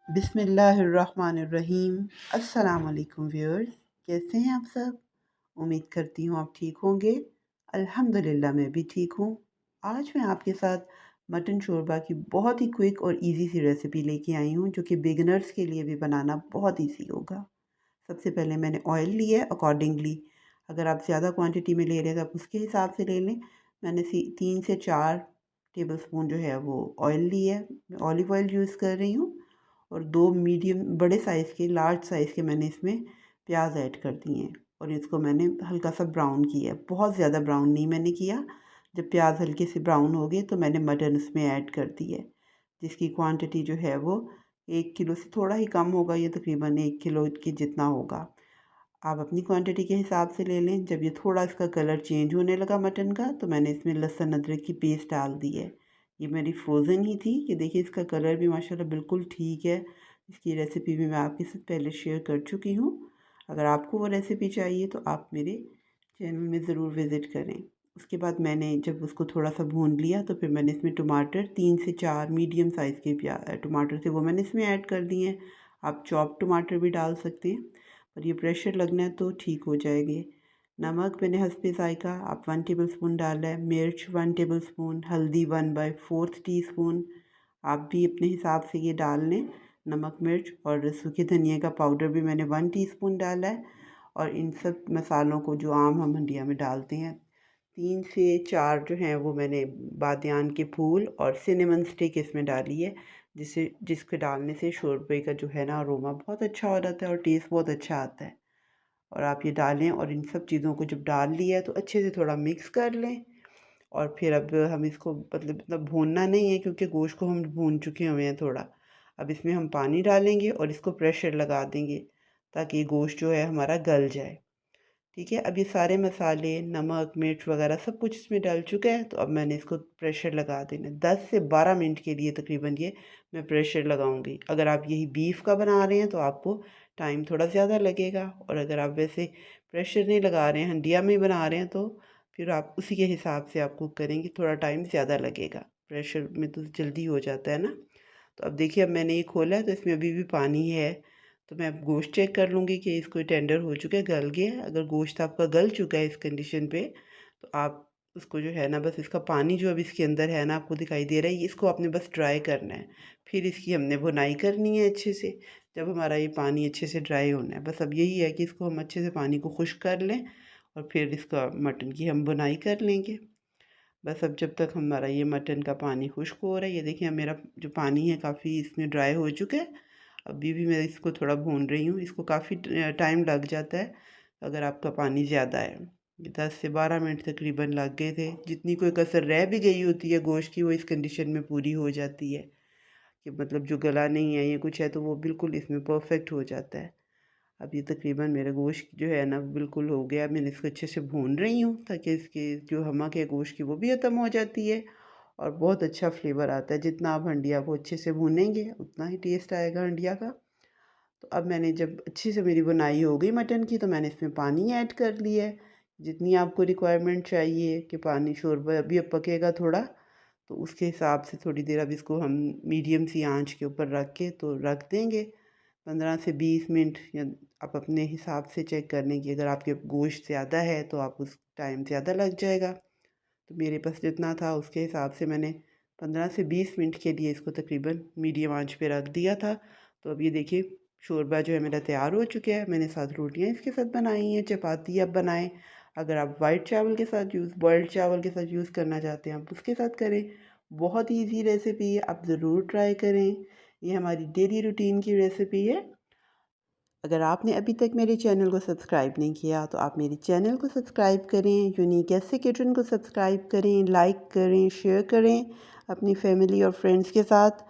बिस्मिल्लाहिर्रहमानिर्रहीम। अस्सलाम वालेकुम व्यूअर्स, कैसे हैं आप सब? उम्मीद करती हूँ आप ठीक होंगे। अल्हम्दुलिल्लाह मैं भी ठीक हूँ। आज मैं आपके साथ मटन शोरबा की बहुत ही क्विक और इजी सी रेसिपी लेके आई हूँ, जो कि बिगिनर्स के लिए भी बनाना बहुत इजी होगा। सबसे पहले मैंने ऑयल लिया है अकॉर्डिंगली। अगर आप ज़्यादा क्वांटिटी में ले रहे हैं तो आप उसके हिसाब से ले लें। मैंने 3 से 4 टेबल स्पून जो है वो ऑयल लिया है। मैं ऑलिव ऑयल यूज़ कर रही हूँ। और 2 मीडियम बड़े साइज़ के लार्ज साइज़ के मैंने इसमें प्याज ऐड कर दिए हैं और इसको मैंने हल्का सा ब्राउन किया है। बहुत ज़्यादा ब्राउन नहीं मैंने किया। जब प्याज हल्के से ब्राउन हो गए तो मैंने मटन उसमें ऐड कर दी है, जिसकी क्वांटिटी जो है वो 1 किलो से थोड़ा ही कम होगा। ये तकरीबन 1 किलो के जितना होगा। आप अपनी क्वांटिटी के हिसाब से ले लें। जब ये थोड़ा इसका कलर चेंज होने लगा मटन का, तो मैंने इसमें लहसुन अदरक की पेस्ट डाल दी है। ये मेरी फ्रोज़न ही थी कि देखिए इसका कलर भी माशाल्लाह बिल्कुल ठीक है। इसकी रेसिपी भी मैं आपके साथ पहले शेयर कर चुकी हूँ। अगर आपको वो रेसिपी चाहिए तो आप मेरे चैनल में ज़रूर विज़िट करें। उसके बाद मैंने जब उसको थोड़ा सा भून लिया तो फिर मैंने इसमें टमाटर 3 से 4 मीडियम साइज़ के टमाटर थे, वो मैंने इसमें ऐड कर दिए हैं। आप चॉप टमाटर भी डाल सकते हैं, पर ये प्रेशर लगना है तो ठीक हो जाएगी। नमक मैंने हस्बे ज़ायक़ा आप 1 टेबल स्पून डाला है। मिर्च 1 टेबल स्पून, हल्दी 1/4 टीस्पून। आप भी अपने हिसाब से ये डाल लें। नमक मिर्च और सूखे धनिया का पाउडर भी मैंने 1 टीस्पून डाला है। और इन सब मसालों को जो आम हम हंडिया में डालते हैं, 3 से 4 जो हैं वो मैंने बादियान के फूल और सिनेमन स्टिक इसमें डाली है, जिसके डालने से शोरबे का जो है ना अरोमा बहुत अच्छा हो जाता है और टेस्ट बहुत अच्छा आता है। और आप ये डालें और इन सब चीज़ों को जब डाल लिया तो अच्छे से थोड़ा मिक्स कर लें। और फिर अब हम इसको मतलब भूनना नहीं है, क्योंकि गोश्त को हम भून चुके हुए हैं थोड़ा। अब इसमें हम पानी डालेंगे और इसको प्रेशर लगा देंगे, ताकि गोश्त जो है हमारा गल जाए। ठीक है, अब ये सारे मसाले नमक मिर्च वगैरह सब कुछ इसमें डल चुका है। तो अब मैंने इसको प्रेशर लगा देना 10 से 12 मिनट के लिए तकरीबन ये मैं प्रेशर लगाऊंगी। अगर आप यही बीफ का बना रहे हैं तो आपको टाइम थोड़ा ज़्यादा लगेगा, और अगर आप वैसे प्रेशर नहीं लगा रहे हैं, हंडिया में ही बना रहे हैं, तो फिर आप उसी के हिसाब से आप कुक करेंगे, थोड़ा टाइम ज़्यादा लगेगा। प्रेशर में तो जल्दी हो जाता है ना। तो अब देखिए, अब मैंने ये खोला है तो इसमें अभी भी पानी है। तो मैं अब गोश्त चेक कर लूँगी कि इसको टेंडर हो चुका है, गल गया है। अगर गोश्त आपका गल चुका है इस कंडीशन पे, तो आप उसको जो है ना, बस इसका पानी जो अब इसके अंदर है ना, आपको दिखाई दे रहा है, इसको आपने बस ड्राई करना है। फिर इसकी हमने भुनाई करनी है अच्छे से, जब हमारा ये पानी अच्छे से ड्राई होना है। बस अब यही है कि इसको हम अच्छे से पानी को खुश्क कर लें और फिर इसका मटन की हम भुनाई कर लेंगे। बस अब जब तक हमारा ये मटन का पानी खुश्क हो रहा है, ये देखिए मेरा जो पानी है काफ़ी इसमें ड्राई हो चुका है। अभी भी मैं इसको थोड़ा भून रही हूँ। इसको काफ़ी टाइम लग जाता है अगर आपका पानी ज़्यादा है। 10 से 12 मिनट तकरीबन लग गए थे। जितनी कोई कसर रह भी गई होती है गोश्त की, वो इस कंडीशन में पूरी हो जाती है, कि मतलब जो गला नहीं है या कुछ है तो वो बिल्कुल इसमें परफेक्ट हो जाता है। अब ये तकरीबन मेरा गोश्त जो है ना बिल्कुल हो गया। मैंने इसको अच्छे से भून रही हूँ, ताकि इसकी जो नमक है गोश्त की वो भी ख़त्म हो जाती है और बहुत अच्छा फ्लेवर आता है। जितना आप हंडिया को अच्छे से भूनेंगे उतना ही टेस्ट आएगा हंडिया का। तो अब मैंने जब अच्छी से मेरी बुनाई हो गई मटन की, तो मैंने इसमें पानी ऐड कर लिया है, जितनी आपको रिक्वायरमेंट चाहिए कि पानी शोरबा अभी अब पकेगा थोड़ा, तो उसके हिसाब से थोड़ी देर अब इसको हम मीडियम सी आंच के ऊपर रख के तो रख देंगे 15 से 20 मिनट। या आप अपने हिसाब से चेक कर लें कि अगर आपके गोश्त ज़्यादा है तो आप उस टाइम ज़्यादा लग जाएगा। तो मेरे पास जितना था उसके हिसाब से मैंने 15 से 20 मिनट के लिए इसको तकरीबन मीडियम आंच पे रख दिया था। तो अब ये देखिए शोरबा जो है मेरा तैयार हो चुका है। मैंने 7 रोटियां इसके साथ बनाई हैं। चपाती आप बनाएं। अगर आप वाइट चावल के साथ बॉयल्ड चावल के साथ यूज़ करना चाहते हैं आप उसके साथ करें। बहुत ही ईजी रेसिपी है, आप ज़रूर ट्राई करें। ये हमारी डेली रूटीन की रेसिपी है। अगर आपने अभी तक मेरे चैनल को सब्सक्राइब नहीं किया तो आप मेरे चैनल को सब्सक्राइब करें, यूनिक ऐसे किचन को सब्सक्राइब करें, लाइक करें, शेयर करें अपनी फैमिली और फ्रेंड्स के साथ।